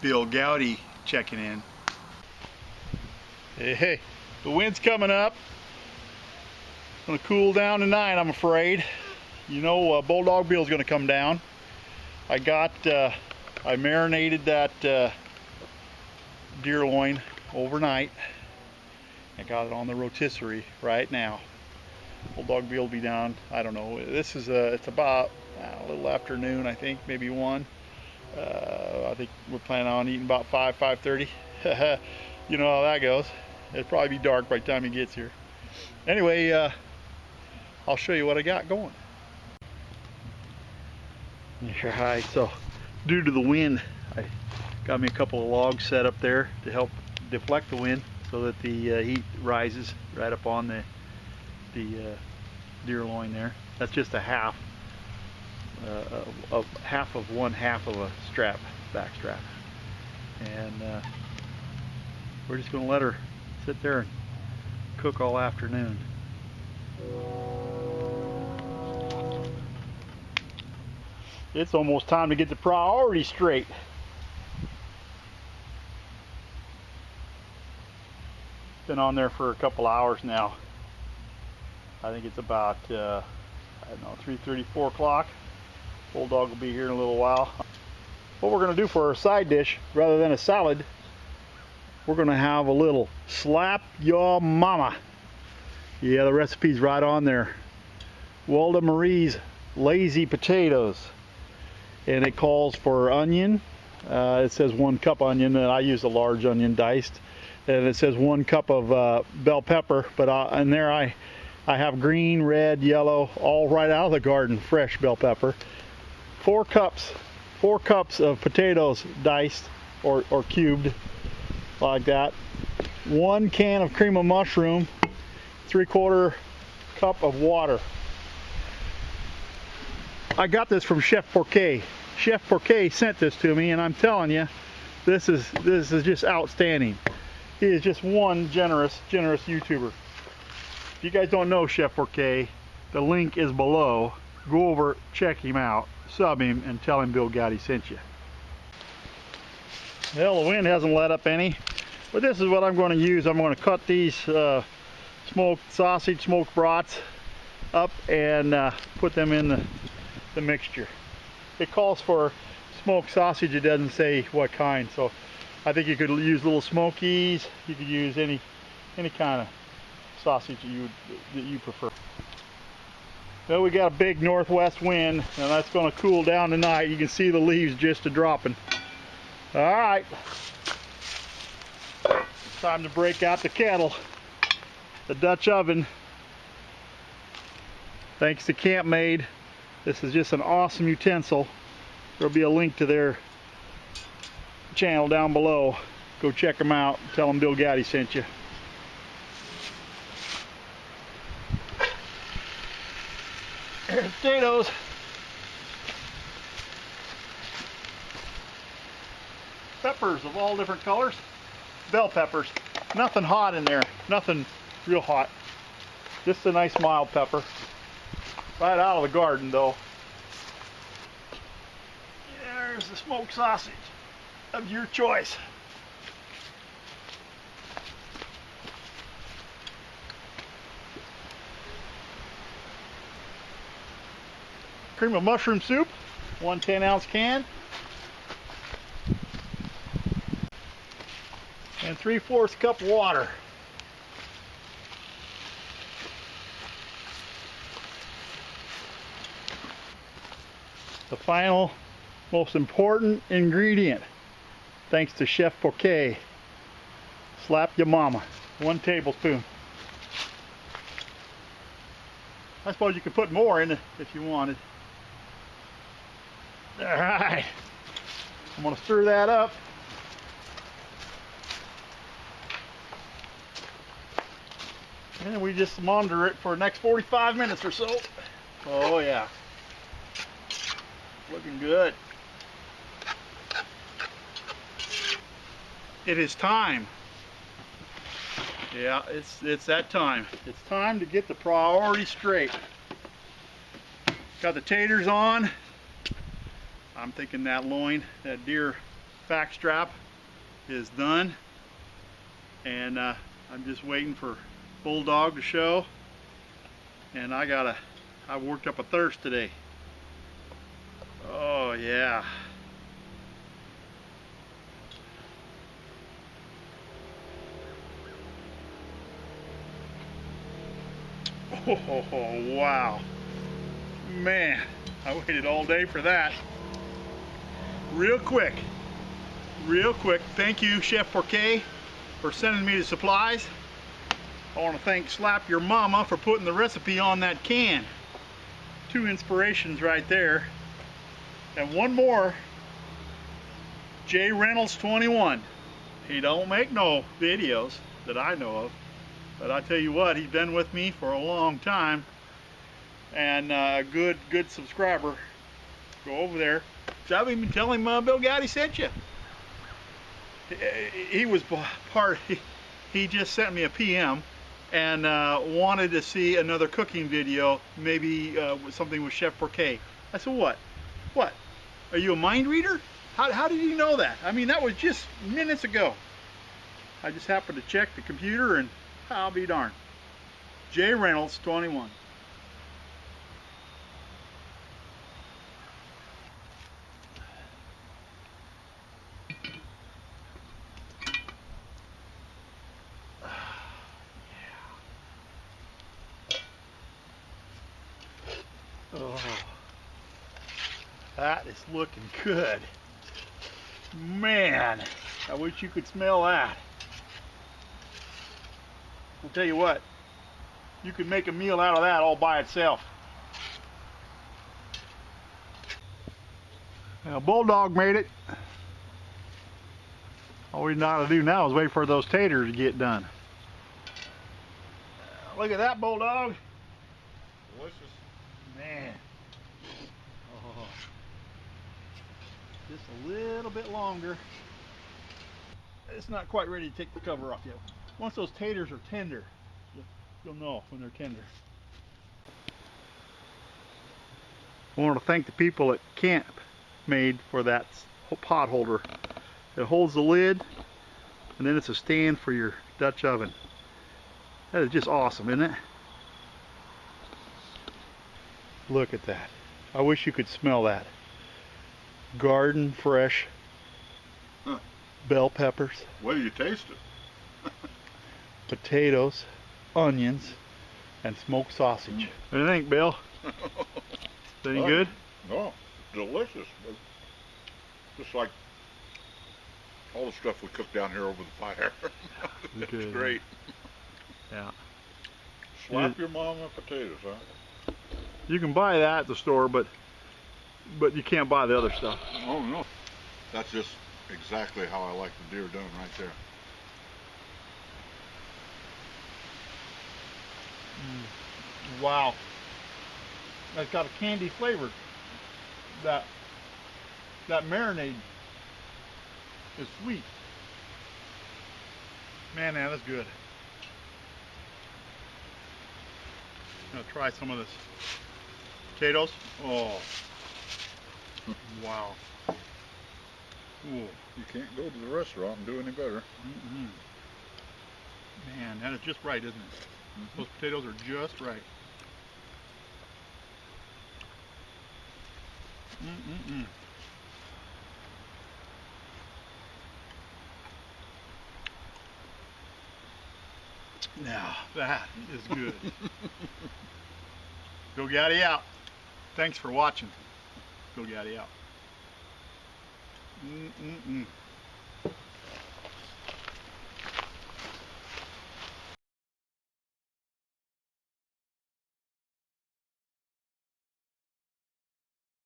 BillGoudy checking in. Hey, the wind's coming up. It's gonna cool down tonight, I'm afraid. You know, Bulldog Bill's gonna come down. I marinated that deer loin overnight. I got it on the rotisserie right now. Bulldog Bill will be down, I don't know. This is it's about a little afternoon, I think, maybe 1. I think we're planning on eating about 5:30. You know how that goes. It'll probably be dark by the time he gets here. Anyway, I'll show you what I got going. Alright, so due to the wind, I got me a couple of logs set up there to help deflect the wind so that the heat rises right up on the deer loin there. That's just a half of one half of a strap, back strap, and we're just going to let her sit there and cook all afternoon. It's almost time to get the priority straight. Been on there for a couple hours now. I think it's about I don't know, 3:30, 4 o'clock. Bulldog will be here in a little while. What we're going to do for our side dish, rather than a salad, we're going to have a little slap your mama. Yeah, the recipe's right on there. Walda Marie's lazy potatoes, and it calls for onion. It says 1 cup onion, and I use a large onion diced, and it says 1 cup of bell pepper, but in there I have green, red, yellow, all right out of the garden, fresh bell pepper. 4 cups of potatoes diced or cubed like that. 1 can of cream of mushroom. 3/4 cup of water. I got this from Chef Porquet. Chef Porquet sent this to me, and I'm telling you, this is just outstanding. He is just one generous YouTuber. If you guys don't know Chef Porquet, the link is below. Go over, check him out, sub him, and tell him BillGoudy sent you. Well, the wind hasn't let up any, but this is what I'm going to use. I'm going to cut these smoked sausage, smoked brats up and put them in the mixture. It calls for smoked sausage. It doesn't say what kind, so I think you could use little smokies. You could use any kind of sausage that you prefer. Well, we got a big northwest wind, and that's going to cool down tonight. You can see the leaves just a-dropping. All right, it's time to break out the kettle, the Dutch oven. Thanks to Camp Made. This is just an awesome utensil. There'll be a link to their channel down below. Go check them out. Tell them BillGoudy sent you. There's potatoes. Peppers of all different colors. Bell peppers. Nothing hot in there. Nothing real hot. Just a nice mild pepper. Right out of the garden though. There's the smoked sausage of your choice. Cream of mushroom soup, 1 10-ounce can, and 3/4 cup of water. The final, most important ingredient, thanks to Chef Porquet, slap your mama, 1 tablespoon. I suppose you could put more in it if you wanted. All right, I'm going to stir that up. And we just monitor it for the next 45 minutes or so. Oh yeah, looking good. It is time. Yeah, it's that time. It's time to get the priority straight. Got the taters on. I'm thinking that loin, that deer back strap is done, and I'm just waiting for Bulldog to show. And I worked up a thirst today. Oh yeah. Oh wow. Man, I waited all day for that. Real quick. Thank you, Chef 4K, for sending me the supplies. I want to thank Slap Your Mama for putting the recipe on that can. 2 inspirations right there. And one more, J Reynolds 21. He don't make no videos that I know of, but I tell you what, he's been with me for a long time, and a good subscriber. Go over there. So I've even tell him BillGoudy sent you. He was part. He just sent me a PM and wanted to see another cooking video, maybe something with Chef 4K. I said, what? Are you a mind reader? How did you know that? I mean, that was just minutes ago. I just happened to check the computer, and I'll be darned. J Reynolds 21. Oh, that is looking good. Man, I wish you could smell that. I'll tell you what, you could make a meal out of that all by itself. Now, Bulldog made it. All we know how to do now is wait for those taters to get done. Look at that, Bulldog. Delicious. Man. Oh. Just a little bit longer. It's not quite ready to take the cover off yet. Once those taters are tender, you'll know when they're tender. I want to thank the people at Camp made for that pot holder. It holds the lid, and then it's a stand for your Dutch oven. That is just awesome, isn't it? Look at that. I wish you could smell that. Garden fresh bell peppers. What do you taste it? Potatoes, onions, and smoked sausage. What do you think, Bill? Is that any good? No, delicious. Just like all the stuff we cook down here over the fire. It's Good, great. Yeah. Slap your mama potatoes, huh? You can buy that at the store, but you can't buy the other stuff. Oh no. That's just exactly how I like the deer done right there. Wow. That's got a candy flavor. That marinade is sweet. Man, that's good. I'm gonna try some of this potatoes. Oh, wow. Ooh. You can't go to the restaurant and do any better. Man, that is just right, isn't it? Those potatoes are just right. Now, that is good. BillGoudy out. Thanks for watching. BillGoudy out.